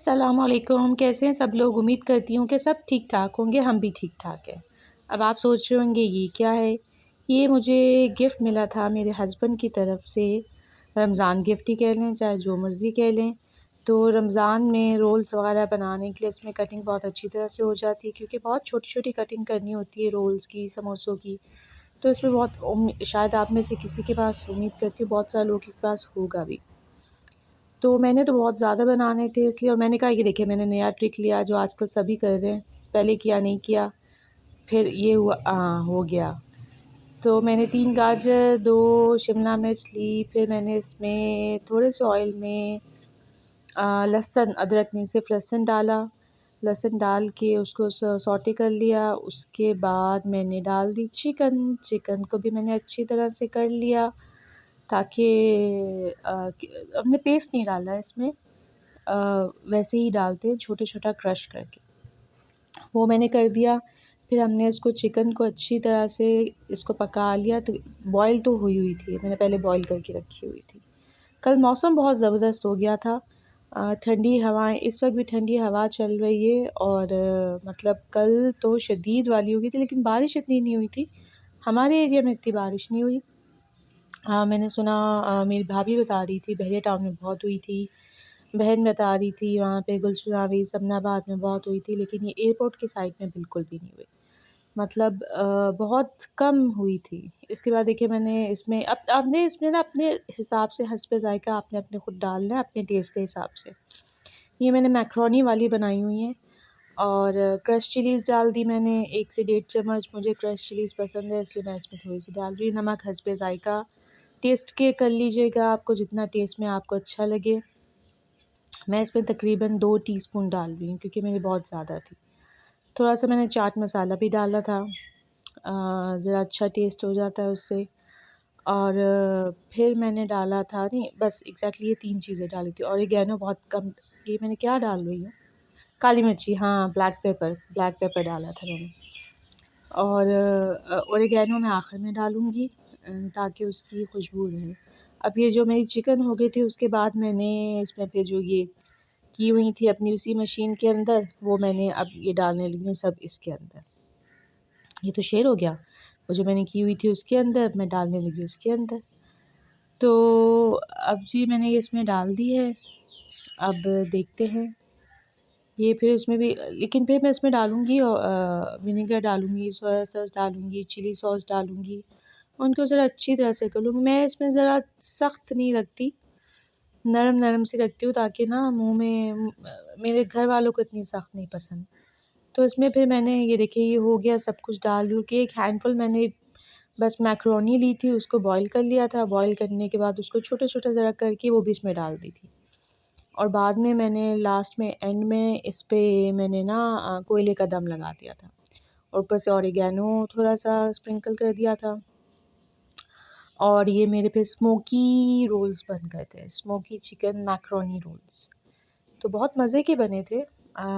अस्सलामुअलैकुम। कैसे हैं सब लोग? उम्मीद करती हूँ कि सब ठीक ठाक होंगे, हम भी ठीक ठाक हैं। अब आप सोच रहे होंगे ये क्या है? ये मुझे गिफ्ट मिला था मेरे हस्बैंड की तरफ से। रमज़ान गिफ्ट ही कह लें, चाहे जो मर्ज़ी कह लें। तो रमज़ान में रोल्स वग़ैरह बनाने के लिए इसमें कटिंग बहुत अच्छी तरह से हो जाती है, क्योंकि बहुत छोटी-छोटी कटिंग करनी होती है रोल्स की, समोसों की। तो इसमें बहुत शायद आप में से किसी के पास, उम्मीद करती हूँ बहुत सारे लोगों के पास होगा भी। तो मैंने तो बहुत ज़्यादा बनाने थे इसलिए, और मैंने कहा कि देखिए मैंने नया ट्रिक लिया जो आजकल सभी कर रहे हैं, पहले किया नहीं किया, फिर ये हुआ, हो गया। तो मैंने 3 गाजर, 2 शिमला मिर्च ली, फिर मैंने इसमें थोड़े से ऑयल में लहसुन, अदरक नहीं, सिर्फ लहसुन डाला। लहसुन डाल के उसको सौटे कर लिया। उसके बाद मैंने डाल दी चिकन को भी मैंने अच्छी तरह से कर लिया, ताकि हमने पेस्ट नहीं डाला है इसमें, वैसे ही डालते हैं छोटा-छोटा क्रश करके, वो मैंने कर दिया। फिर हमने इसको, चिकन को अच्छी तरह से इसको पका लिया। तो बॉयल तो हुई थी, मैंने पहले बॉयल करके रखी हुई थी। कल मौसम बहुत ज़बरदस्त हो गया था, ठंडी हवाएं, इस वक्त भी ठंडी हवा चल रही है, और मतलब कल तो शदीद वाली हो गई थी, लेकिन बारिश इतनी नहीं हुई थी। हमारे एरिया में इतनी बारिश नहीं हुई। मैंने सुना, मेरी भाभी बता रही थी बहरिया टाउन में बहुत हुई थी, बहन बता रही थी वहाँ पे गुलशुनावी सबनाबाद में बहुत हुई थी, लेकिन ये एयरपोर्ट की साइड में बिल्कुल भी नहीं हुई। मतलब बहुत कम हुई थी। इसके बाद देखिए मैंने इसमें, अब आपने इसमें ना अपने हिसाब से, हस्बे ज़ायक़ा आपने अपने खुद डालना है, अपने टेस्ट के हिसाब से। ये मैंने मैक्रोनी वाली बनाई हुई हैं, और क्रश चिलीज़ डाल दी मैंने 1 से 1.5 चम्मच। मुझे क्रश चिलीज़ पसंद है, इसलिए मैं इसमें थोड़ी सी डाल रही हूँ। नमक हस्बे ज़ायक़ा टेस्ट के कर लीजिएगा, आपको जितना टेस्ट में आपको अच्छा लगे। मैं इसमें तकरीबन 2 टीस्पून डाल रही हूँ, क्योंकि मेरी बहुत ज़्यादा थी। थोड़ा सा मैंने चाट मसाला भी डाला था, ज़रा अच्छा टेस्ट हो जाता है उससे। और फिर मैंने डाला था, नहीं बस एग्जैक्टली ये 3 चीज़ें डाली थी। ऑरिगेनो बहुत कम, ये मैंने क्या डाल रही हूँ, काली मिर्ची, हाँ ब्लैक पेपर डाला था मैंने। और ऑरिगेनो मैं आखिर में डालूँगी, ताकि उसकी खुशबू रहे। अब ये जो मेरी चिकन हो गई थी, उसके बाद मैंने इसमें फिर जो ये की हुई थी अपनी उसी मशीन के अंदर, वो मैंने अब ये डालने लगी हूँ सब इसके अंदर। ये तो शेयर हो गया, वो जो मैंने की हुई थी उसके अंदर मैं डालने लगी उसके अंदर। तो अब जी मैंने ये इसमें डाल दी है। अब देखते हैं ये, फिर इसमें भी, लेकिन फिर मैं इसमें डालूँगी विनेगर डालूँगी, सोया सॉस डालूँगी, चिली सॉस डालूँगी, उनको ज़रा अच्छी तरह से कर लूँगी। मैं इसमें ज़रा सख्त नहीं रखती, नरम नरम सी रखती हूँ, ताकि ना मुँह में, मेरे घर वालों को इतनी सख्त नहीं पसंद। तो इसमें फिर मैंने, ये देखिए ये हो गया, सब कुछ डाल के एक हैंडफुल मैंने बस मैक्रोनी ली थी, उसको बॉईल कर लिया था। बॉईल करने के बाद उसको छोटा-छोटा ज़रा करके वो भी इसमें डाल दी थी। और बाद में मैंने लास्ट में, एंड में, इस पे मैंने ना कोयले का दम लगा दिया था, और ऊपर से ऑरिगेनो थोड़ा-सा स्प्रिंकल कर दिया था। और ये मेरे पे स्मोकी रोल्स बन गए थे, स्मोकी चिकन मैक्रोनी रोल्स। तो बहुत मज़े के बने थे।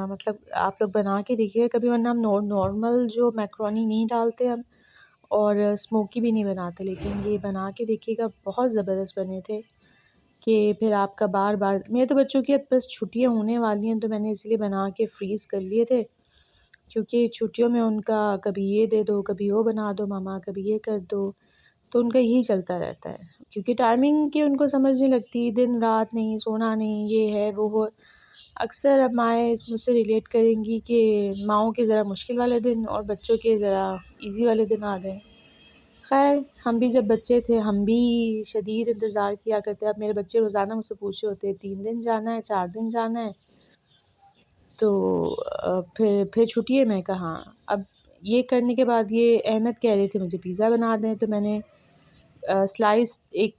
मतलब आप लोग बना के देखिए कभी, वरना हम नॉर्मल जो मैक्रोनी नहीं डालते हम, और स्मोकी भी नहीं बनाते, लेकिन ये बना के देखिएगा, बहुत ज़बरदस्त बने थे। कि फिर आपका बार-बार, मेरे तो बच्चों की अब बस छुट्टियाँ होने वाली हैं, तो मैंने इसलिए बना के फ्रीज़ कर लिए थे, क्योंकि छुट्टियों में उनका कभी ये दे दो, कभी वो बना दो मम्मा, कभी ये कर दो, तो उनका यही चलता रहता है। क्योंकि टाइमिंग की उनको समझ नहीं लगती, दिन रात नहीं, सोना नहीं, ये है वो हो। अक्सर अब माएँ इस मुझसे रिलेट करेंगी कि माँओं के ज़रा मुश्किल वाले दिन और बच्चों के ज़रा ईज़ी वाले दिन आ गए। ख़ैर, हम भी जब बच्चे थे, हम भी शदीद इंतज़ार किया करते। अब मेरे बच्चे रोज़ाना मुझसे पूछ रहे होते हैं, 3 दिन जाना है, 4 दिन जाना है। तो फिर छुट्टियों में कहाँ। अब ये करने के बाद ये अहमद कह रहे थे मुझे पिज़्ज़ा बना दें, तो मैंने स्लाइस एक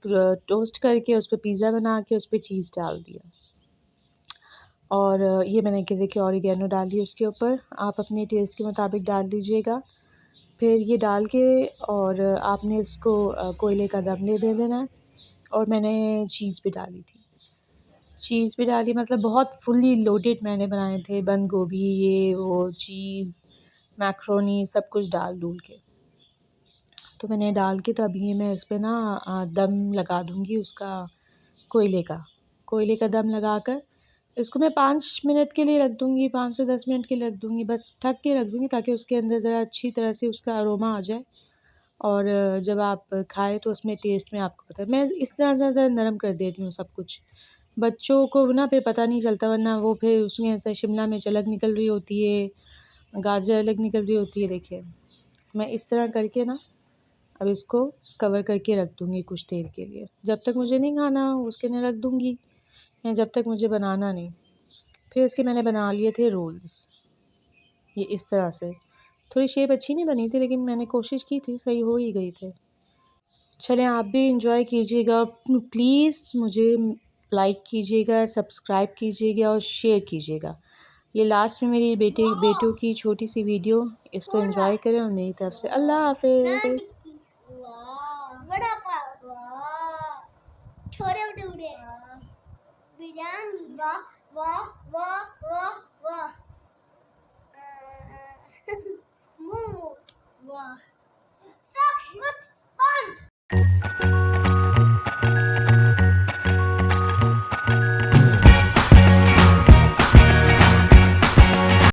टोस्ट करके उस पे पिज़्ज़ा बना के उस पे चीज़ डाल दिया। और ये मैंने कि देखिए ऑरिगेनो डाली उसके ऊपर, आप अपने टेस्ट के मुताबिक डाल लीजिएगा। फिर ये डाल के, और आपने इसको कोयले का दम दे देना है। और मैंने चीज़ भी डाली थी, चीज़ भी डाली, मतलब बहुत फुल्ली लोडेड मैंने बनाए थे, बंद गोभी, ये वो चीज़, मैक्रोनी, सब कुछ डाल डूल के। तो मैंने डाल के, तो अभी ये मैं इस पे ना दम लगा दूँगी उसका, कोयले का दम लगाकर इसको मैं 5 मिनट के लिए रख दूँगी, 5 से 10 मिनट के लिए रख दूँगी, बस ढक के रख दूँगी ताकि उसके अंदर ज़रा अच्छी तरह से उसका अरोमा आ जाए और जब आप खाएँ तो उसमें टेस्ट में आपको पता है। मैं इस तरह से ज़रा नरम कर देती हूँ सब कुछ। बच्चों को ना फिर पता नहीं चलता, वरना वो फिर उसमें ऐसे शिमला मिर्च अलग निकल रही होती है, गाजर अलग निकल रही होती है। देखिए, मैं इस तरह करके ना अब इसको कवर करके रख दूँगी कुछ देर के लिए। जब तक मुझे नहीं खाना उसके लिए रख दूँगी, या जब तक मुझे बनाना नहीं। फिर इसके मैंने बना लिए थे रोल्स, ये इस तरह से। थोड़ी शेप अच्छी नहीं बनी थी लेकिन मैंने कोशिश की थी, सही हो ही गई थे। चलें, आप भी एंजॉय कीजिएगा। प्लीज़ मुझे लाइक कीजिएगा, सब्सक्राइब कीजिएगा और शेयर कीजिएगा। ये लास्ट में मेरी बेटों की छोटी सी वीडियो, इसको एंजॉय करें और मेरी तरफ से अल्लाह हाफ़िज़। छोटे भटूरे, बिरयानी, वाह वाह वाह वाह वाह, मोमोज, वाह, सब कुछ